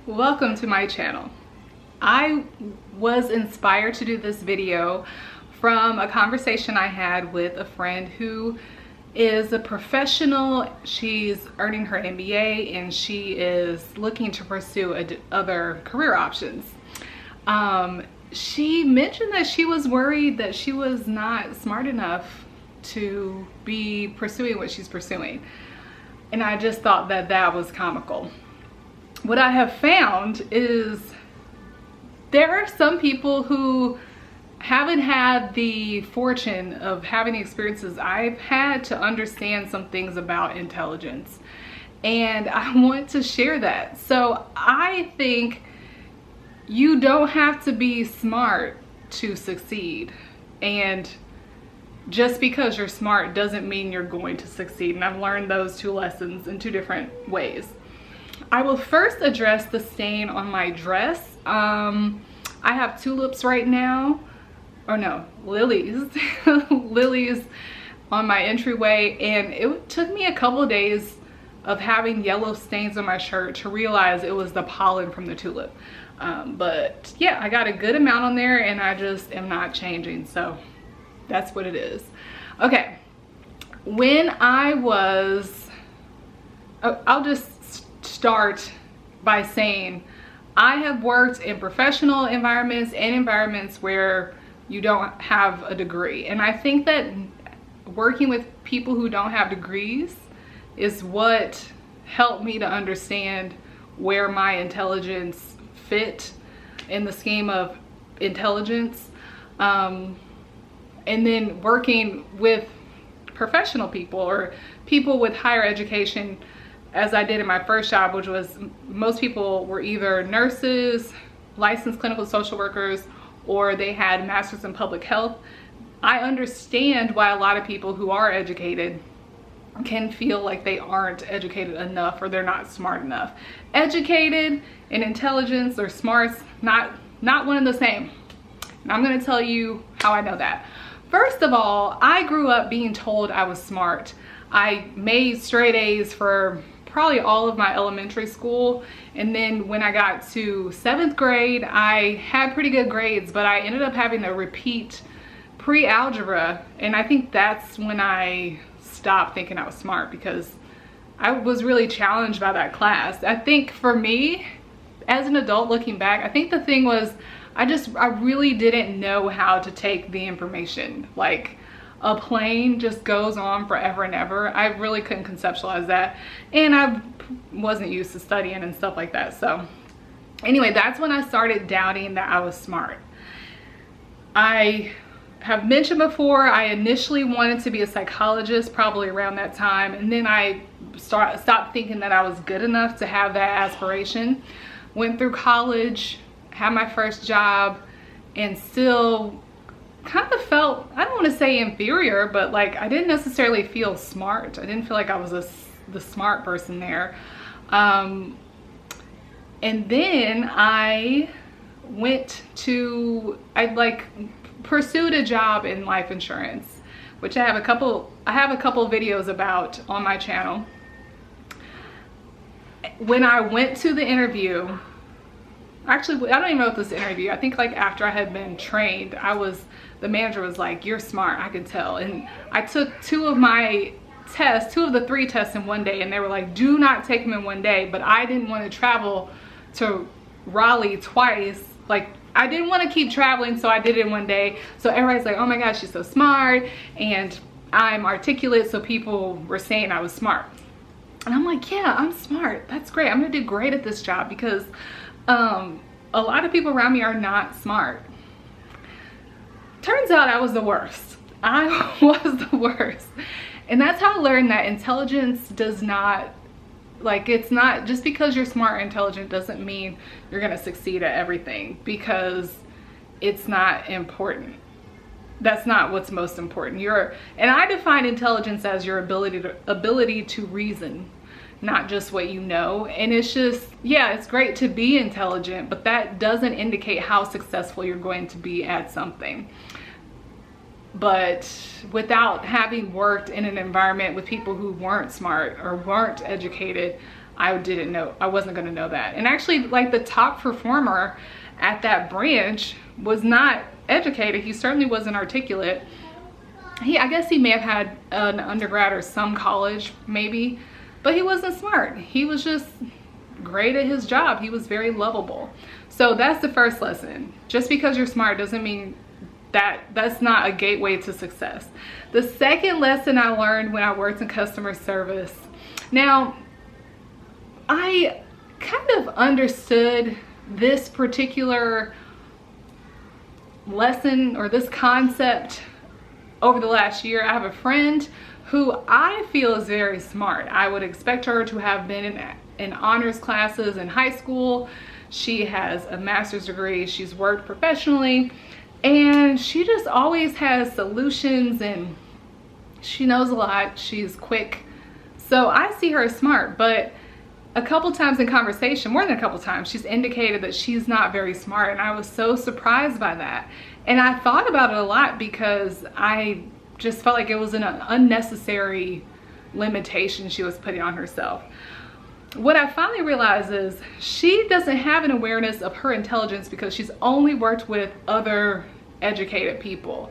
Welcome to my channel. I was inspired to do this video from a conversation I had with a friend who is a professional. She's earning her MBA and she is looking to pursue other career options. She mentioned that she was worried that she was not smart enough to be pursuing what she's pursuing. And I just thought that that was comical. What I have found is there are some people who haven't had the fortune of having the experiences I've had to understand some things about intelligence. And I want to share that. So I think you don't have to be smart to succeed. And just because you're smart doesn't mean you're going to succeed. And I've learned those two lessons in two different ways. I will first address the stain on my dress. I have tulips right now, or no, lilies, lilies on my entryway, and it took me a couple of days of having yellow stains on my shirt to realize it was the pollen from the tulip. But yeah, I got a good amount on there and I just am not changing, so that's what it is. Okay, when I was, I'll just start by saying I have worked in professional environments and environments where you don't have a degree, and I think that working with people who don't have degrees is what helped me to understand where my intelligence fit in the scheme of intelligence, and then working with professional people or people with higher education, as I did in my first job, which was most people were either nurses, licensed clinical social workers, or they had masters in public health. I understand why a lot of people who are educated can feel like they aren't educated enough or they're not smart enough. Educated and intelligence or smarts, not one and the same. And I'm gonna tell you how I know that. First of all, I grew up being told I was smart. I made straight A's for probably all of my elementary school, and then when I got to 7th grade I had pretty good grades, but I ended up having to repeat pre-algebra, and I think that's when I stopped thinking I was smart, because I was really challenged by that class. I think for me as an adult looking back, I think the thing was I really didn't know how to take the information. Like, a plane just goes on forever and ever. I really couldn't conceptualize that, and I wasn't used to studying and stuff like that. So anyway, that's when I started doubting that I was smart. I have mentioned before, I initially wanted to be a psychologist probably around that time, and then I stopped thinking that I was good enough to have that aspiration. Went through college, had my first job, and still kind of felt, I don't want to say inferior, but like I didn't necessarily feel smart. I didn't feel like I was the smart person there. And then I pursued a job in life insurance, which I have a couple videos about on my channel. When I went to the interview, actually, I don't even know if this interview, I think like after I had been trained, the manager was like, "You're smart, I can tell." And I took two of the 3 tests in one day, and they were like, "Do not take them in one day." But I didn't want to travel to Raleigh twice. Like, I didn't want to keep traveling, so I did it in one day. So everybody's like, "Oh my gosh, she's so smart," and I'm articulate, so people were saying I was smart. And I'm like, yeah, I'm smart. That's great. I'm gonna do great at this job, because a lot of people around me are not smart. Turns out I was the worst. I was the worst. And that's how I learned that intelligence does not, like, it's not just because you're smart or intelligent doesn't mean you're gonna succeed at everything, because it's not important. That's not what's most important. And I define intelligence as your ability to reason, not just what you know. And it's just, yeah, it's great to be intelligent, but that doesn't indicate how successful you're going to be at something. But without having worked in an environment with people who weren't smart or weren't educated, I wasn't going to know that. And actually, like, the top performer at that branch was not educated. He certainly wasn't articulate. I guess he may have had an undergrad or some college maybe, but he wasn't smart. He was just great at his job. He was very lovable. So that's the first lesson. Just because you're smart doesn't mean that's not a gateway to success. The second lesson I learned when I worked in customer service. Now, I kind of understood this particular lesson or this concept over the last year. I have a friend who I feel is very smart. I would expect her to have been in honors classes in high school. She has a master's degree. She's worked professionally, and she just always has solutions, and she knows a lot. She's quick. So I see her as smart, but a couple times in conversation, more than a couple times, she's indicated that she's not very smart, and I was so surprised by that. And I thought about it a lot because I just felt like it was an unnecessary limitation she was putting on herself. What I finally realized is she doesn't have an awareness of her intelligence because she's only worked with other educated people.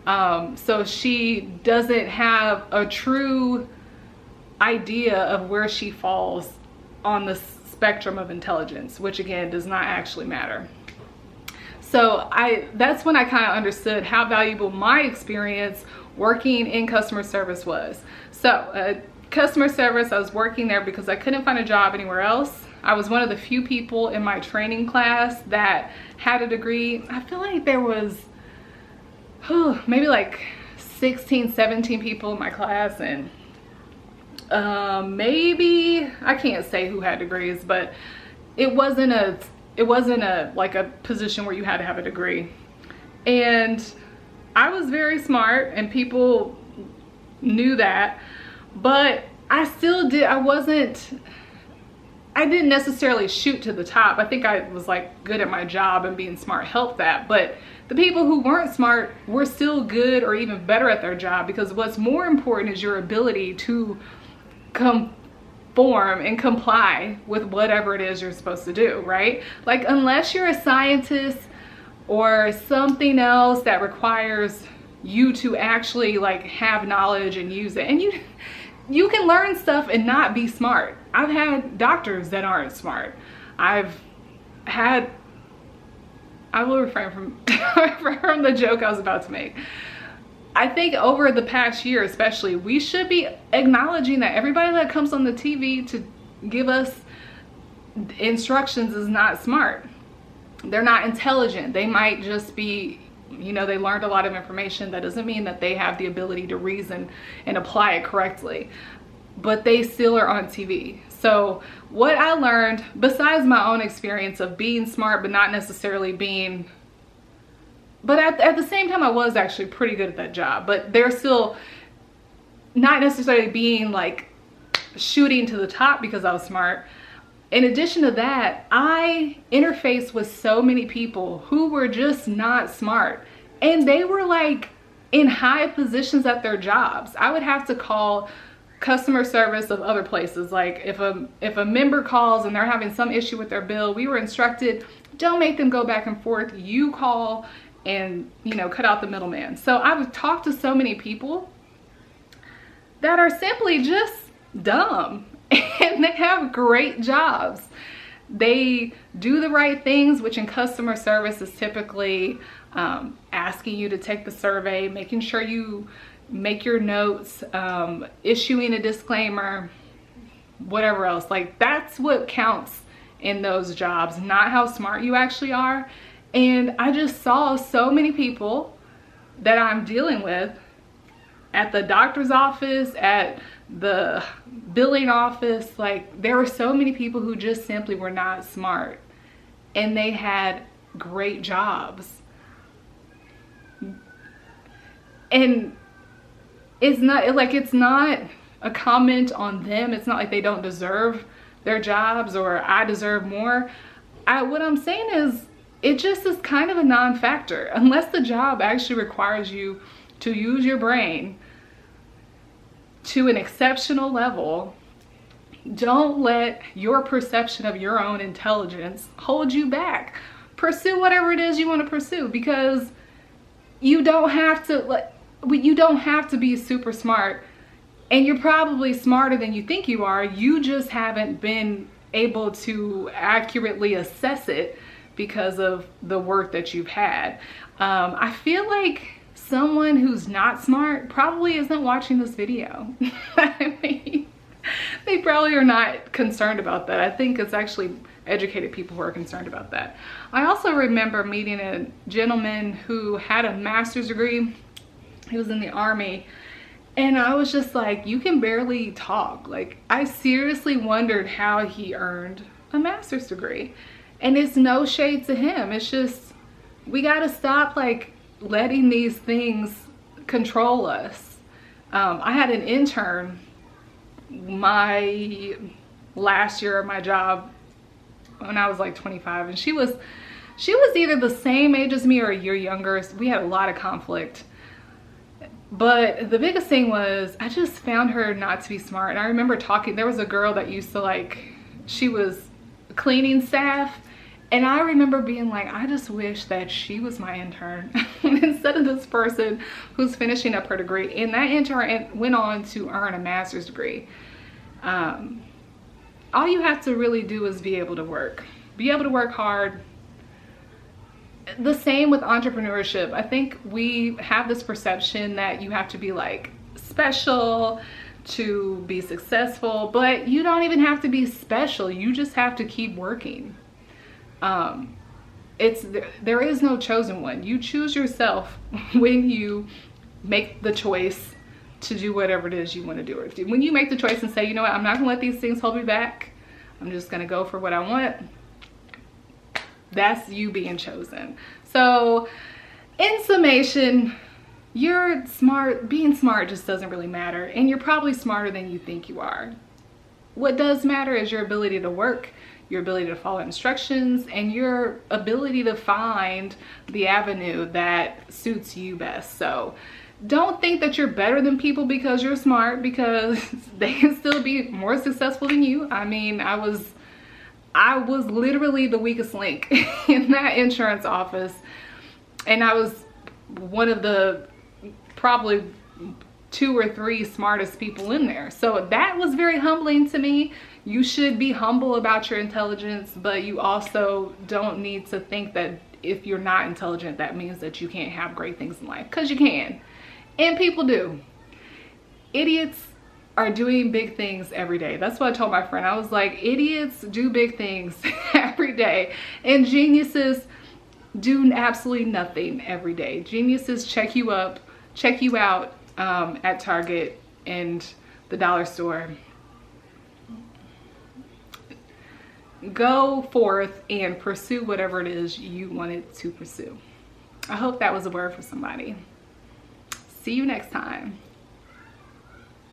So she doesn't have a true idea of where she falls on the spectrum of intelligence, which again does not actually matter. So that's when I kind of understood how valuable my experience working in customer service was. So customer service, I was working there because I couldn't find a job anywhere else. I was one of the few people in my training class that had a degree. I feel like there was maybe like 16, 17 people in my class, and maybe, I can't say who had degrees, but it wasn't like a position where you had to have a degree. And I was very smart and people knew that, but I didn't necessarily shoot to the top. I think I was like good at my job, and being smart helped that. But the people who weren't smart were still good or even better at their job, because what's more important is your ability to conform and comply with whatever it is you're supposed to do, right? Like, unless you're a scientist or something else that requires you to actually like have knowledge and use it, and you can learn stuff and not be smart. I've had doctors that aren't smart. I will refrain from from the joke I was about to make. I think over the past year especially, we should be acknowledging that everybody that comes on the TV to give us instructions is not smart. They're not intelligent. They might just be, they learned a lot of information. That doesn't mean that they have the ability to reason and apply it correctly, but they still are on TV. So what I learned, besides my own experience of being smart but not necessarily being, but at the same time I was actually pretty good at that job, but they're still not necessarily being like shooting to the top because I was smart. In addition to that, I interfaced with so many people who were just not smart, and they were like in high positions at their jobs. I would have to call customer service of other places. Like if a member calls and they're having some issue with their bill, we were instructed, don't make them go back and forth. You call and cut out the middleman. So I've talked to so many people that are simply just dumb, and they have great jobs. They do the right things, which in customer service is typically asking you to take the survey, making sure you make your notes, issuing a disclaimer, whatever else. Like, that's what counts in those jobs, not how smart you actually are. And I just saw so many people that I'm dealing with at the doctor's office, at the billing office. Like, there were so many people who just simply were not smart, and they had great jobs. And it's not a comment on them. It's not like they don't deserve their jobs or I deserve more. What I'm saying is, it just is kind of a non-factor. Unless the job actually requires you to use your brain to an exceptional level, Don't let your perception of your own intelligence hold you back. Pursue whatever it is you want to pursue, because you don't have to be super smart, and you're probably smarter than you think you are. You just haven't been able to accurately assess it because of the work that you've had. I feel like someone who's not smart probably isn't watching this video. I mean, they probably are not concerned about that. I think it's actually educated people who are concerned about that. I also remember meeting a gentleman who had a master's degree. He was in the Army, and I was just like, you can barely talk. Like, I seriously wondered how he earned a master's degree. And it's no shade to him. It's just, we gotta stop like letting these things control us. I had an intern my last year of my job when I was like 25, and she was either the same age as me or a year younger. So we had a lot of conflict. But the biggest thing was I just found her not to be smart. And I remember talking, there was a girl that used to like, she was cleaning staff, and I remember being like, I just wish that she was my intern instead of this person who's finishing up her degree. And that intern went on to earn a master's degree. All you have to really do is be able to work hard. The same with entrepreneurship. I think we have this perception that you have to be like special to be successful, but you don't even have to be special. You just have to keep working. There is no chosen one. You choose yourself when you make the choice to do whatever it is you want to do. When you make the choice and say, you know what, I'm not gonna let these things hold me back. I'm just gonna go for what I want. That's you being chosen. So in summation, you're smart. Being smart just doesn't really matter, and you're probably smarter than you think you are. What does matter is your ability to work, your ability to follow instructions, and your ability to find the avenue that suits you best. So don't think that you're better than people because you're smart, because they can still be more successful than you. I mean, I was literally the weakest link in that insurance office, and I was one of the probably 2 or 3 smartest people in there. So that was very humbling to me. You should be humble about your intelligence, but you also don't need to think that if you're not intelligent, that means that you can't have great things in life, because you can. And people do. Idiots are doing big things every day. That's what I told my friend. I was like, idiots do big things every day, and geniuses do absolutely nothing every day. Geniuses check you out at Target and the dollar store. Go forth and pursue whatever it is you wanted to pursue. I hope that was a word for somebody. See you next time.